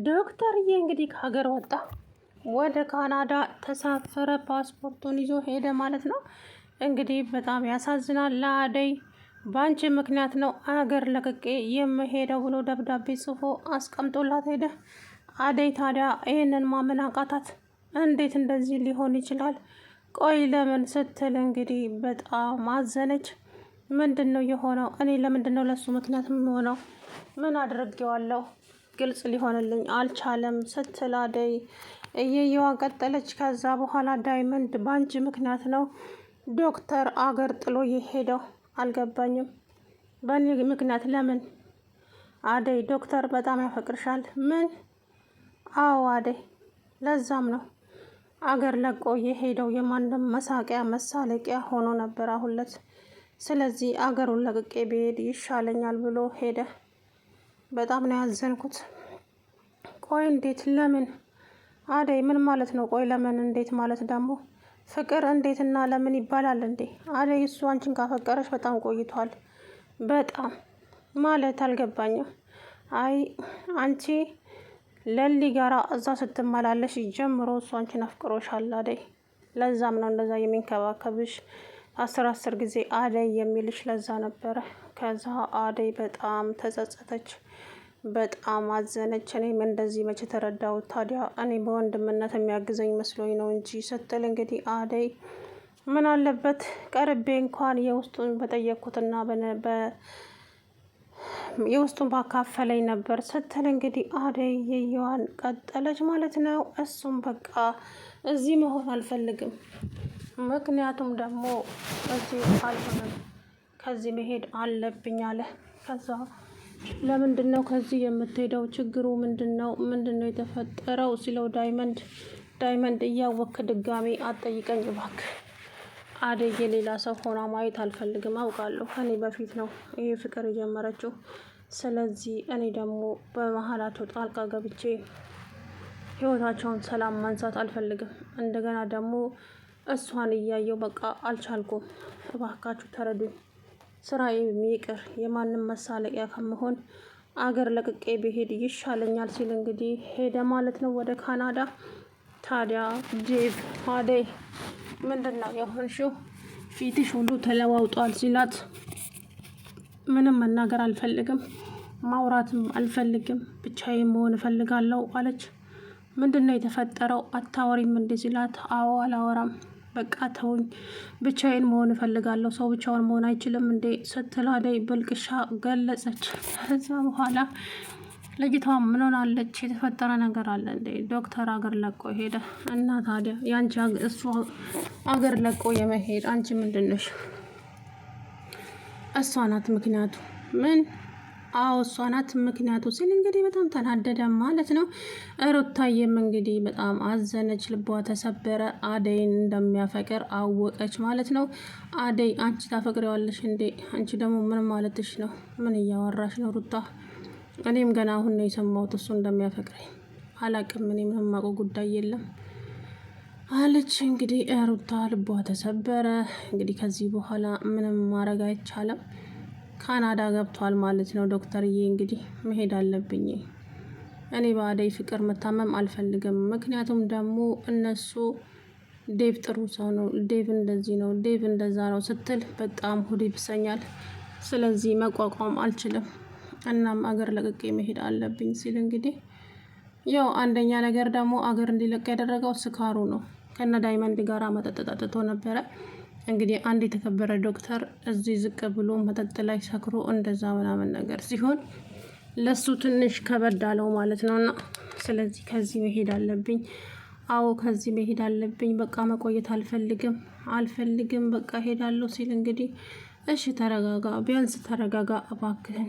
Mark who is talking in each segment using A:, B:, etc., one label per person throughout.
A: ዶክተርዬ እንግዲህ ከሀገር ወጣ፣ ወደ ካናዳ ተሳፈረ፣ ፓስፖርቱን ይዞ ሄደ ማለት ነው። እንግዲህ በጣም ያሳዝናል። ለአደይ በአንቺ ምክንያት ነው አገር ለቅቄ የምሄደው ብሎ ደብዳቤ ጽፎ አስቀምጦላት ሄደ። አደይ ታዲያ ይህንን ማመን አቃታት። እንዴት እንደዚህ ሊሆን ይችላል? ቆይ ለምን ስትል እንግዲህ በጣም አዘነች። ምንድን ነው የሆነው? እኔ ለምንድን ነው ለሱ ምክንያት የምሆነው? ምን አድርጌዋለሁ? ግልጽ ሊሆንልኝ አልቻለም ስትል አደይ እየየዋን ቀጠለች። ከዛ በኋላ ዳይመንድ በአንቺ ምክንያት ነው ዶክተር አገር ጥሎ የሄደው። አልገባኝም። በእኔ ምክንያት ለምን? አደይ ዶክተር በጣም ያፈቅርሻል። ምን? አዎ አደይ፣ ለዛም ነው አገር ለቆ የሄደው። የማንም መሳቂያ መሳለቂያ ሆኖ ነበር አሁለት። ስለዚህ አገሩን ለቅቄ ብሄድ ይሻለኛል ብሎ ሄደ። በጣም ነው ያዘንኩት። ቆይ እንዴት? ለምን? አደይ ምን ማለት ነው? ቆይ ለምን? እንዴት ማለት ደግሞ? ፍቅር እንዴትና ለምን ይባላል እንዴ? አደይ እሱ አንቺን ካፈቀረች በጣም ቆይቷል። በጣም ማለት አልገባኝም። አይ አንቺ ለሊ ጋራ እዛ ስትመላለሽ ጀምሮ እሱ አንቺን አፍቅሮሻል አደይ። ለዛም ነው እንደዛ የሚንከባከብሽ 10 ጊዜ አደይ የሚልሽ ለዛ ነበረ። ከዛ አደይ በጣም ተጸጸተች፣ በጣም አዘነች። እኔም እንደዚህ መቼ ተረዳው ታዲያ? እኔ በወንድምነት የሚያግዘኝ መስሎኝ ነው እንጂ ስትል እንግዲህ አደይ ምን አለበት ቀርቤ እንኳን የውስጡን በጠየቅኩትና የውስጡን ባካፈለኝ ነበር ስትል እንግዲህ አደይ የየዋን ቀጠለች ማለት ነው። እሱም በቃ እዚህ መሆን አልፈልግም፣ ምክንያቱም ደግሞ እዚህ አልሆነም፣ ከዚህ መሄድ አለብኝ አለ። ከዛ ለምንድን ነው ከዚህ የምትሄደው? ችግሩ ምንድን ነው? ምንድን ነው የተፈጠረው ሲለው ዳይመንድ እያወክ ድጋሚ አትጠይቀኝ እባክህ። አደይ የሌላ ሰው ሆና ማየት አልፈልግም። አውቃለሁ ከኔ በፊት ነው ይሄ ፍቅር የጀመረችው። ስለዚህ እኔ ደግሞ በመሀላቸው ጣልቃ ገብቼ ህይወታቸውን ሰላም ማንሳት አልፈልግም። እንደገና ደግሞ እሷን እያየው በቃ አልቻልኩም። እባካችሁ ተረዱኝ። ስራዬ ይቅር፣ የማንም መሳለቂያ ከመሆን አገር ለቅቄ ብሄድ ይሻለኛል ሲል እንግዲህ ሄደ ማለት ነው ወደ ካናዳ። ታዲያ ዴቭ አደይ ምንድን ነው የሆንሽው? ፊትሽ ሁሉ ተለዋውጧል ሲላት ምንም መናገር አልፈልግም፣ ማውራትም አልፈልግም፣ ብቻዬን መሆን እፈልጋለሁ አለች። ምንድን ነው የተፈጠረው? አታወሪም እንዴ ሲላት አዎ አላወራም፣ በቃ ተውኝ፣ ብቻዬን መሆን እፈልጋለሁ፣ ሰው ብቻውን መሆን አይችልም እንዴ ስትል አደይ በልቅሻ ገለጸች። ከዛ በኋላ ልጅቷ ምን ሆናለች? የተፈጠረ ነገር አለ እንዴ? ዶክተር አገር ለቆ ሄደ እና ታዲያ ያንቺ እሱ አገር ለቆ የመሄድ አንቺ ምንድን ነሽ? እሷ ናት ምክንያቱ። ምን? አዎ እሷ ናት ምክንያቱ ሲል እንግዲህ በጣም ተናደደ ማለት ነው። ሩታዬም እንግዲህ በጣም አዘነች፣ ልቧ ተሰበረ። አደይን እንደሚያፈቅር አወቀች ማለት ነው። አደይ አንቺ ታፈቅሪዋለሽ እንዴ? አንቺ ደግሞ ምን ማለትሽ ነው? ምን እያወራሽ ነው ሩታ? እኔም ገና አሁን ነው የሰማሁት እሱ እንደሚያፈቅረኝ። አላቅም፣ እኔ ምንም የማውቀው ጉዳይ የለም አለች። እንግዲህ ሩታ ልቧ ተሰበረ። እንግዲህ ከዚህ በኋላ ምንም ማድረግ አይቻልም። ካናዳ ገብቷል ማለት ነው ዶክተርዬ። እንግዲህ መሄድ አለብኝ። እኔ በአደይ ፍቅር መታመም አልፈልግም። ምክንያቱም ደግሞ እነሱ ዴቭ ጥሩ ሰው ነው፣ ዴቭ እንደዚህ ነው፣ ዴቭ እንደዛ ነው ስትል በጣም ሆድ ይብሰኛል። ስለዚህ መቋቋም አልችልም። እናም አገር ለቅቄ መሄድ አለብኝ ሲል እንግዲህ ያው አንደኛ ነገር ደግሞ አገር እንዲለቅ ያደረገው ስካሩ ነው። ከነ ዳይመንድ ጋር መጠጥ ጠጥቶ ነበረ። እንግዲህ አንድ የተከበረ ዶክተር እዚህ ዝቅ ብሎ መጠጥ ላይ ሰክሮ እንደዛ ምናምን ነገር ሲሆን ለሱ ትንሽ ከበድ አለው ማለት ነውና፣ ስለዚህ ከዚህ መሄድ አለብኝ። አዎ ከዚህ መሄድ አለብኝ። በቃ መቆየት አልፈልግም፣ በቃ ሄዳለሁ ሲል እንግዲህ እሺ ተረጋጋ፣ ቢያንስ ተረጋጋ እባክህን፣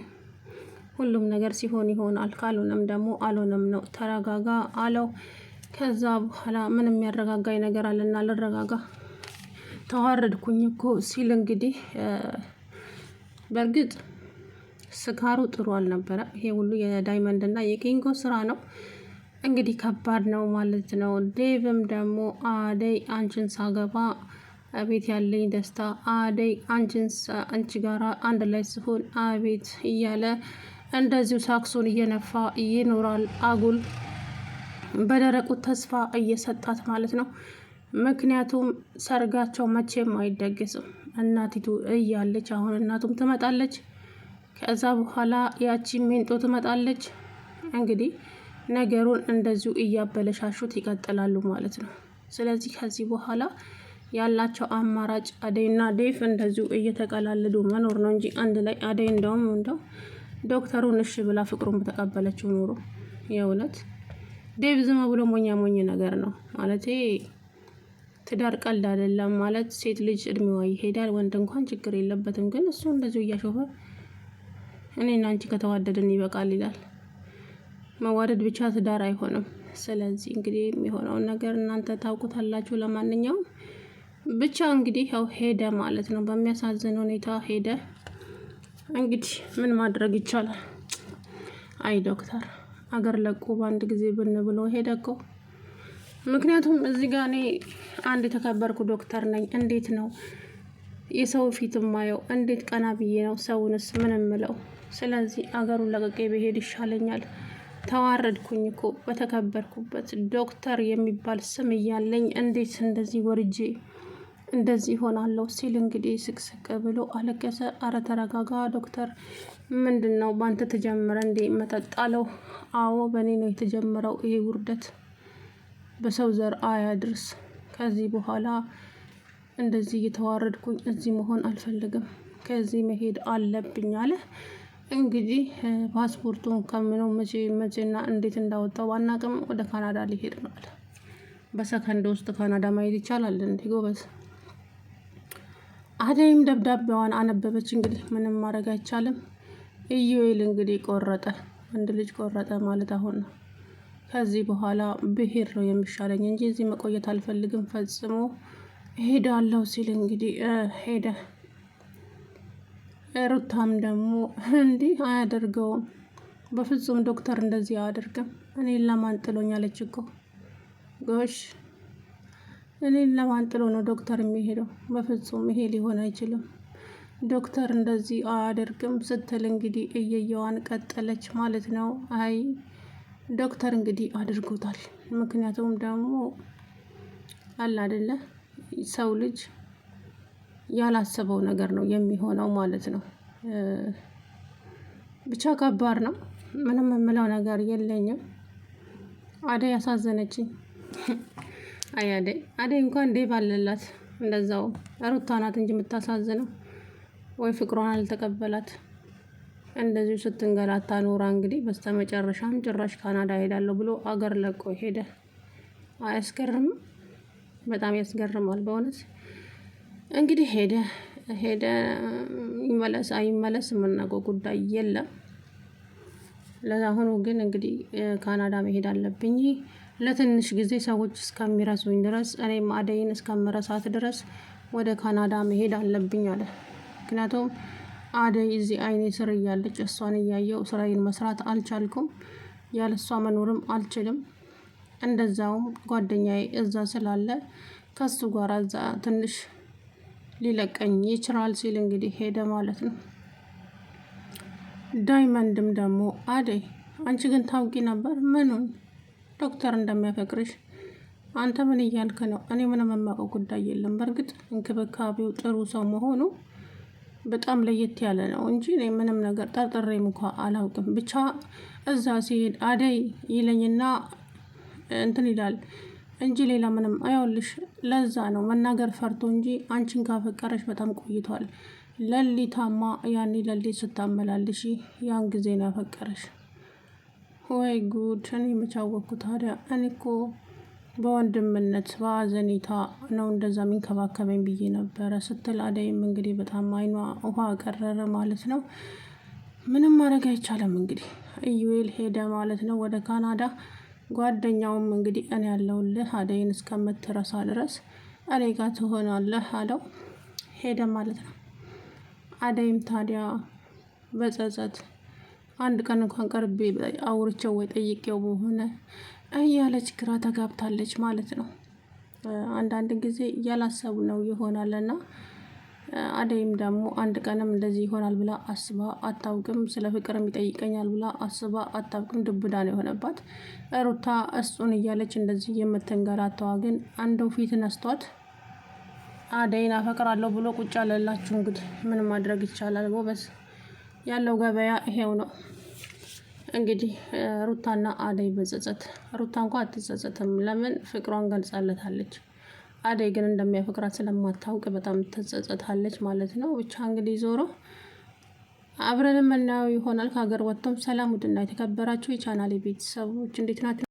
A: ሁሉም ነገር ሲሆን ይሆናል፣ ካልሆነም ደግሞ አልሆነም ነው፣ ተረጋጋ አለው። ከዛ በኋላ ምንም የሚያረጋጋኝ ነገር አለና ልረጋጋ፣ ተዋረድኩኝ እኮ ሲል እንግዲህ በእርግጥ ስካሩ ጥሩ አልነበረ። ይሄ ሁሉ የዳይመንድ እና የኪንጎ ስራ ነው። እንግዲህ ከባድ ነው ማለት ነው። ዴቭም ደግሞ አደይ አንቺን ሳገባ አቤት ያለኝ ደስታ፣ አደይ አንቺ ጋራ አንድ ላይ ሲሆን አቤት እያለ እንደዚሁ ሳክሱን እየነፋ ይኖራል። አጉል በደረቁ ተስፋ እየሰጣት ማለት ነው። ምክንያቱም ሰርጋቸው መቼም አይደገስም እናቲቱ እያለች፣ አሁን እናቱም ትመጣለች። ከዛ በኋላ ያቺ ሜንጦ ትመጣለች። እንግዲህ ነገሩን እንደዚሁ እያበለሻሹት ይቀጥላሉ ማለት ነው። ስለዚህ ከዚህ በኋላ ያላቸው አማራጭ አደይና ዴቭ እንደዚሁ እየተቀላለዱ መኖር ነው እንጂ አንድ ላይ አደይ እንደው ዶክተሩን እሺ ብላ ፍቅሩን በተቀበለችው ኖሮ የእውነት ዴቭ ዝም ብሎ ሞኛ ሞኝ ነገር ነው ማለት ትዳር ቀልድ አይደለም ማለት ሴት ልጅ እድሜዋ ይሄዳል፣ ወንድ እንኳን ችግር የለበትም። ግን እሱ እንደዚሁ እያሾፈ እኔና አንቺ ከተዋደድን ይበቃል ይላል። መዋደድ ብቻ ትዳር አይሆንም። ስለዚህ እንግዲህ የሚሆነውን ነገር እናንተ ታውቁታላችሁ። ለማንኛውም ብቻ እንግዲህ ያው ሄደ ማለት ነው። በሚያሳዝን ሁኔታ ሄደ። እንግዲህ ምን ማድረግ ይቻላል? አይ ዶክተር አገር ለቆ በአንድ ጊዜ ብን ብሎ ሄደ እኮ። ምክንያቱም እዚህ ጋር እኔ አንድ የተከበርኩ ዶክተር ነኝ። እንዴት ነው የሰው ፊት ማየው? እንዴት ቀና ብዬ ነው ሰውንስ ምን ምለው? ስለዚህ አገሩን ለቀቄ ብሄድ ይሻለኛል። ተዋረድኩኝ እኮ በተከበርኩበት ዶክተር የሚባል ስም እያለኝ እንዴት እንደዚህ ወርጄ እንደዚህ ሆናለሁ ሲል እንግዲህ ስቅስቅ ብሎ አለቀሰ። አረ ተረጋጋ ዶክተር፣ ምንድን ነው በአንተ ተጀመረ እንዴ መጠጥ አለው። አዎ በእኔ ነው የተጀመረው ይሄ ውርደት፣ በሰው ዘር አያድርስ። ከዚህ በኋላ እንደዚህ እየተዋረድኩኝ እዚህ መሆን አልፈልግም፣ ከዚህ መሄድ አለብኝ አለ። እንግዲህ ፓስፖርቱን ከምነው መቼና እንዴት እንዳወጣው ባናቅም ወደ ካናዳ ሊሄድ ነው አለ። በሰከንድ ውስጥ ካናዳ ማየት ይቻላል እንዴ ጎበዝ። አደይም ደብዳቤዋን አነበበች። እንግዲህ ምንም ማድረግ አይቻልም። ኢዩኤል እንግዲህ ቆረጠ፣ አንድ ልጅ ቆረጠ ማለት አሁን ነው። ከዚህ በኋላ ብሄድ ነው የሚሻለኝ እንጂ እዚህ መቆየት አልፈልግም ፈጽሞ ሄዳለሁ ሲል እንግዲህ ሄደ። ሩታም ደግሞ እንዲህ አያደርገውም በፍጹም ዶክተር እንደዚህ አያደርግም፣ እኔን ለማን ጥሎኝ አለች እኮ ጎሽ፣ እኔን ለማን ጥሎ ነው ዶክተር የሚሄደው? በፍጹም ይሄ ሊሆን አይችልም፣ ዶክተር እንደዚህ አያደርግም ስትል እንግዲህ እየየዋን ቀጠለች ማለት ነው። አይ ዶክተር እንግዲህ አድርጎታል። ምክንያቱም ደግሞ አለ አይደለ ሰው ልጅ ያላሰበው ነገር ነው የሚሆነው ማለት ነው። ብቻ ከባድ ነው። ምንም የምለው ነገር የለኝም። አደይ ያሳዘነችኝ። አይ አደይ እንኳን ዴቭ አለላት፣ እንደዛው ሩታ ናት እንጂ የምታሳዝነው ወይ ፍቅሯን አልተቀበላት። እንደዚሁ ስትንገላታ ኖራ እንግዲህ በስተመጨረሻም ጭራሽ ካናዳ ሄዳለሁ ብሎ አገር ለቆ ሄደ። አያስገርምም? በጣም ያስገርማል በእውነት። እንግዲህ ሄደ ይመለስ አይመለስ የምናውቀው ጉዳይ የለም። ለአሁኑ ግን እንግዲህ ካናዳ መሄድ አለብኝ ለትንሽ ጊዜ ሰዎች እስከሚረሱኝ ድረስ፣ እኔም አደይን እስከምረሳት ድረስ ወደ ካናዳ መሄድ አለብኝ አለ። ምክንያቱም አደይ እዚህ አይኔ ስር እያለች እሷን እያየው ስራዬን መስራት አልቻልኩም፣ ያለሷ መኖርም አልችልም። እንደዛውም ጓደኛዬ እዛ ስላለ ከሱ ጋር እዛ ትንሽ ሊለቀኝ ይችላል ሲል እንግዲህ ሄደ ማለት ነው። ዳይመንድም ደግሞ አደይ አንቺ ግን ታውቂ ነበር ምኑን ዶክተር እንደሚያፈቅርሽ? አንተ ምን እያልክ ነው? እኔ ምንም የማውቀው ጉዳይ የለም። በእርግጥ እንክብካቤው ጥሩ ሰው መሆኑ በጣም ለየት ያለ ነው እንጂ እኔ ምንም ነገር ጠርጥሬም እንኳ አላውቅም። ብቻ እዛ ሲሄድ አደይ ይለኝና እንትን ይላል እንጂ ሌላ ምንም አያውልሽ። ለዛ ነው መናገር ፈርቶ እንጂ አንቺን ካፈቀረሽ በጣም ቆይቷል። ለሊታማ ያኔ ለሊት ስታመላልሽ ያን ጊዜ ነው ያፈቀረሽ። ወይ ጉድ! እኔ መቻወቅኩ ታዲያ። እኔ እኮ በወንድምነት በአዘኔታ ነው እንደዛ የሚንከባከበኝ ብዬ ነበረ ስትል አደይም እንግዲህ በጣም አይኗ ውሃ ቀረረ ማለት ነው። ምንም ማድረግ አይቻልም። እንግዲህ ኢዩኤል ሄደ ማለት ነው ወደ ካናዳ። ጓደኛውም እንግዲህ እኔ ያለሁልህ አደይን እስከምትረሳ ድረስ እኔ ጋር ትሆናለህ አለው። ሄደ ማለት ነው። አደይም ታዲያ በጸጸት አንድ ቀን እንኳን ቀርቤ አውርቼው ወይ ጠይቄው በሆነ እያለች ግራ ተጋብታለች ማለት ነው። አንዳንድ ጊዜ እያላሰቡ ነው ይሆናልና አደይም ደግሞ አንድ ቀንም እንደዚህ ይሆናል ብላ አስባ አታውቅም። ስለ ፍቅርም ይጠይቀኛል ብላ አስባ አታውቅም። ዱብዳ ነው የሆነባት ሩታ። እሱን እያለች እንደዚህ የምትንገላታዋ ግን አንዱ ፊት ነስቷት አደይን አፈቅራለሁ ብሎ ቁጭ አለላችሁ። እንግዲህ ምን ማድረግ ይቻላል ጎበዝ፣ ያለው ገበያ ይሄው ነው። እንግዲህ ሩታና አደይ በጸጸት፣ ሩታ እንኳ አትጸጸትም፣ ለምን ፍቅሯን ገልጻለታለች። አደይ ግን እንደሚያፈቅራት ስለማታውቅ በጣም ትጸጸታለች ማለት ነው። ብቻ እንግዲህ ዞሮ አብረን የምናየው ይሆናል። ከሀገር ወጥቶም ሰላም። ውድና የተከበራችሁ የቻናሌ ቤተሰቦች እንዴት ናቸው?